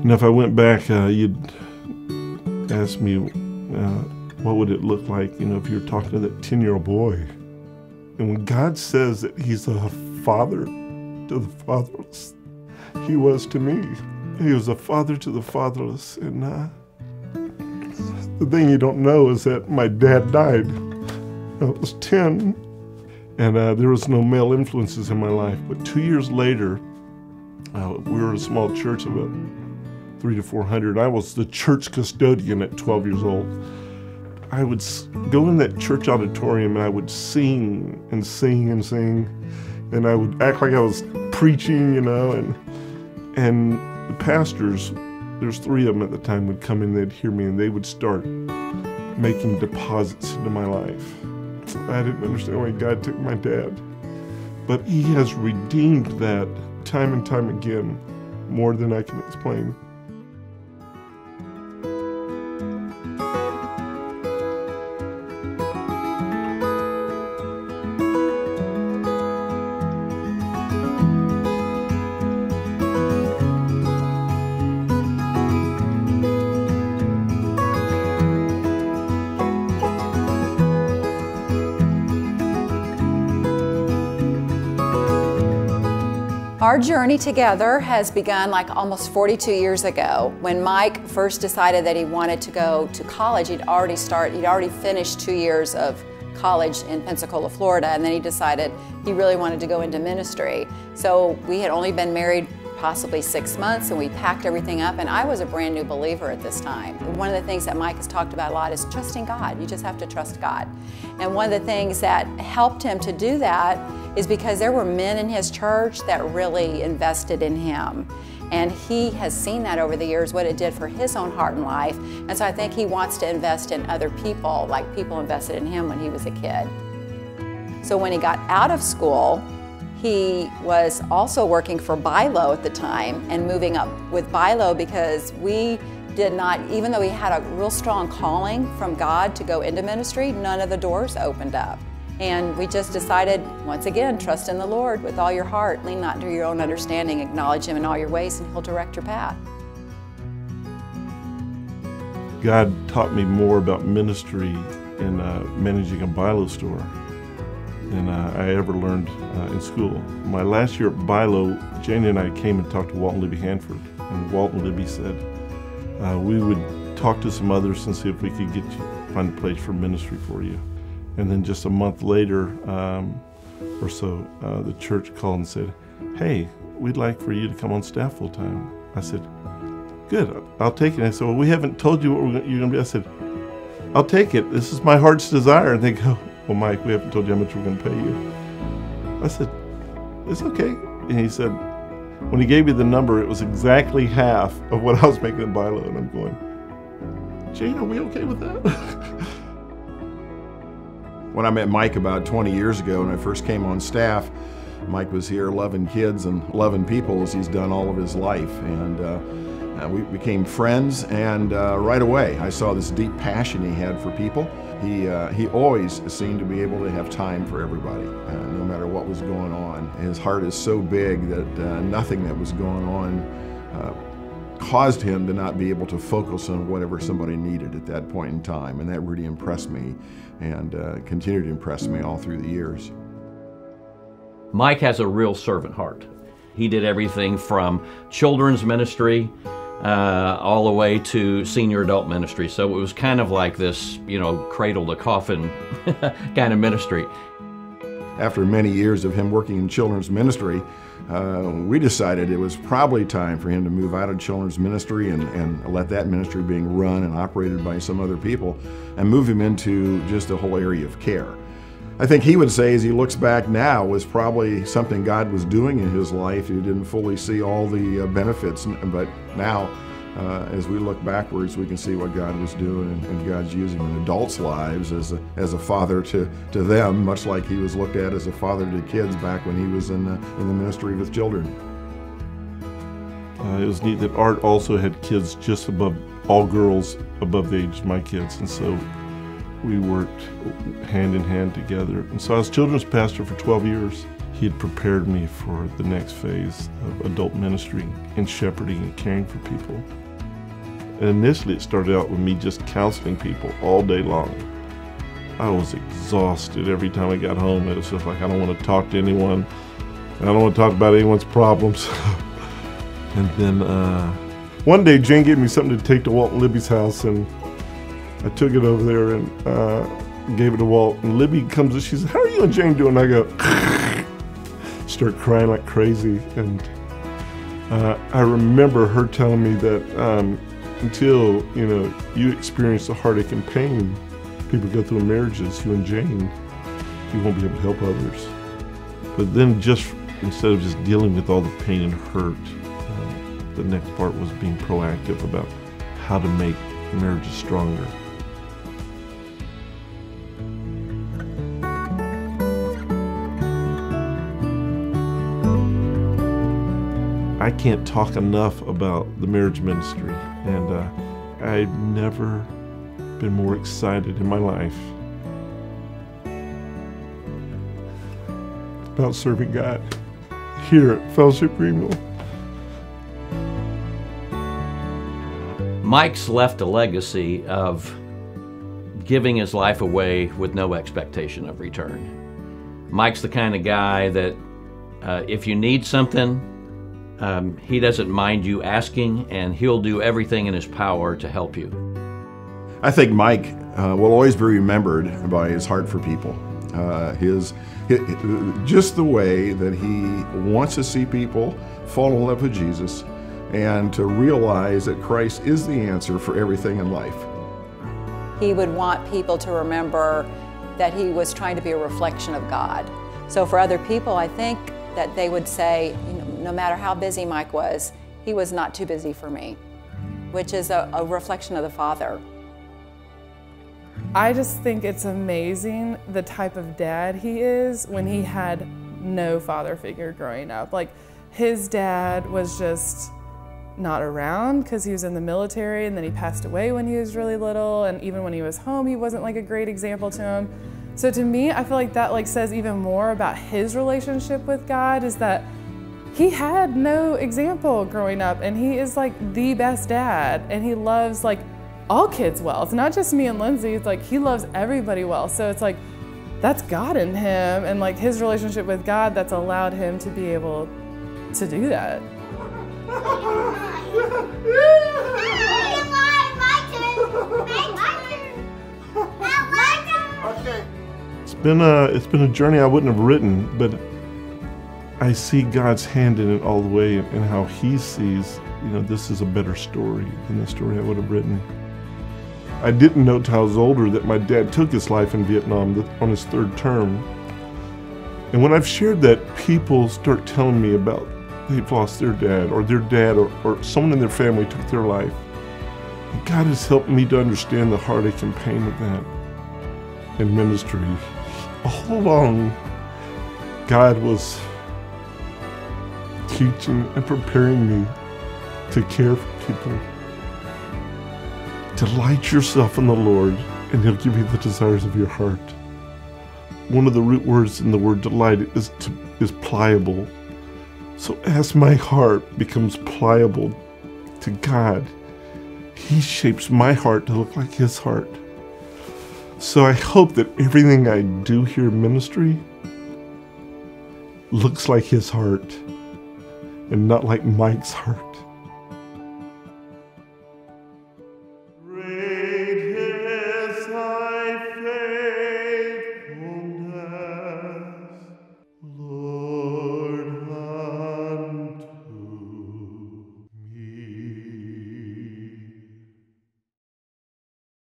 And if I went back, you'd ask me, what would it look like, if you were talking to that 10-year-old boy. And when God says that he's a father to the fatherless, he was to me. He was a father to the fatherless. And the thing you don't know is that my dad died. I was 10, and there was no male influences in my life. But 2 years later, we were a small church of about 300 to 400. I was the church custodian at 12 years old. I would go in that church auditorium and I would sing and sing and sing, and I would act like I was preaching, and the pastors, there's 3 of them at the time, would come in, they'd hear me, and they would start making deposits into my life. I didn't understand why God took my dad, but he has redeemed that time and time again, more than I can explain. Our journey together has begun like almost 42 years ago. When Mike first decided that he wanted to go to college, he'd already finished 2 years of college in Pensacola, Florida, and then he decided he really wanted to go into ministry. So we had only been married possibly 6 months, and we packed everything up, and I was a brand new believer at this time. One of the things that Mike has talked about a lot is trusting God. You just have to trust God. And one of the things that helped him to do that is because there were men in his church that really invested in him. And he has seen that over the years, what it did for his own heart and life. And so I think he wants to invest in other people, like people invested in him when he was a kid. So when he got out of school, he was also working for BILO at the time and moving up with BILO because we did not, even though he had a real strong calling from God to go into ministry, none of the doors opened up. And we just decided, once again, trust in the Lord with all your heart, lean not to your own understanding, acknowledge Him in all your ways, and He'll direct your path. God taught me more about ministry and managing a BILO store than I ever learned in school. My last year at BILO, Janie and I came and talked to Walt and Libby Hanford, and Walt and Libby said we would talk to some others and see if we could find a place for ministry for you. And then just a month later or so, the church called and said, hey, we'd like for you to come on staff full time. I said, good, I'll take it. And I said, well, we haven't told you what you're going to be. I said, I'll take it. This is my heart's desire. And they go, well, Mike, we haven't told you how much we're going to pay you. I said, it's okay. And he said, when he gave me the number, it was exactly half of what I was making at BILO. And I'm going, Jane, are we okay with that? When I met Mike about 20 years ago, when I first came on staff, Mike was here 11 kids and 11 people, as he's done all of his life. And we became friends, and right away I saw this deep passion he had for people. He always seemed to be able to have time for everybody, no matter what was going on. His heart is so big that nothing that was going on caused him to not be able to focus on whatever somebody needed at that point in time, and that really impressed me and continued to impress me all through the years. Mike has a real servant heart. He did everything from children's ministry all the way to senior adult ministry, so it was kind of like this, cradle to coffin kind of ministry. After many years of him working in children's ministry, we decided it was probably time for him to move out of children's ministry and let that ministry being run and operated by some other people and move him into just a whole area of care. I think he would say, as he looks back now, was probably something God was doing in his life. He didn't fully see all the benefits, but now, as we look backwards, we can see what God was doing and God's using in adults' lives as a father to them, much like he was looked at as a father to kids back when he was in the ministry with children. It was neat that Art also had kids just above, all girls above the age of my kids, and so we worked hand in hand together. And so I was children's pastor for 12 years. He had prepared me for the next phase of adult ministry and shepherding and caring for people. And initially it started out with me just counseling people all day long. I was exhausted every time I got home. It was just like, I don't want to talk to anyone. I don't want to talk about anyone's problems. And then one day Jane gave me something to take to Walt and Libby's house, and I took it over there and gave it to Walt. And Libby comes and she says, "How are you and Jane doing?" And I go, start crying like crazy. And I remember her telling me that until you experience the heartache and pain people go through in marriages, you and Jane, you won't be able to help others. But then just instead of just dealing with all the pain and hurt, the next part was being proactive about how to make marriages stronger. I can't talk enough about the marriage ministry, and I've never been more excited in my life about serving God here at Fellowship Greenville. Mike's left a legacy of giving his life away with no expectation of return. Mike's the kind of guy that if you need something, he doesn't mind you asking, and he'll do everything in his power to help you. I think Mike will always be remembered by his heart for people. Just the way that he wants to see people fall in love with Jesus and to realize that Christ is the answer for everything in life. He would want people to remember that he was trying to be a reflection of God. So for other people, I think that they would say, no matter how busy Mike was, he was not too busy for me, which is a reflection of the Father. I just think it's amazing the type of dad he is when he had no father figure growing up. Like, his dad was just not around because he was in the military, and then he passed away when he was really little, and even when he was home, he wasn't like a great example to him. So to me, I feel like that says even more about his relationship with God, is that he had no example growing up, and he is like the best dad, and he loves all kids well. It's not just me and Lindsay, it's like he loves everybody well. So it's like, that's God in him, and his relationship with God that's allowed him to be able to do that. It's been a journey I wouldn't have written, but I see God's hand in it all the way, and how he sees, this is a better story than the story I would have written. I didn't know till I was older that my dad took his life in Vietnam on his third term. And when I've shared that, people start telling me about they've lost their dad or someone in their family took their life. And God has helped me to understand the heartache and pain of that in ministry. All along, God was teaching and preparing me to care for people. Delight yourself in the Lord, and he'll give you the desires of your heart. One of the root words in the word delight is pliable. So as my heart becomes pliable to God, he shapes my heart to look like his heart. So I hope that everything I do here in ministry looks like his heart and not like Mike's heart.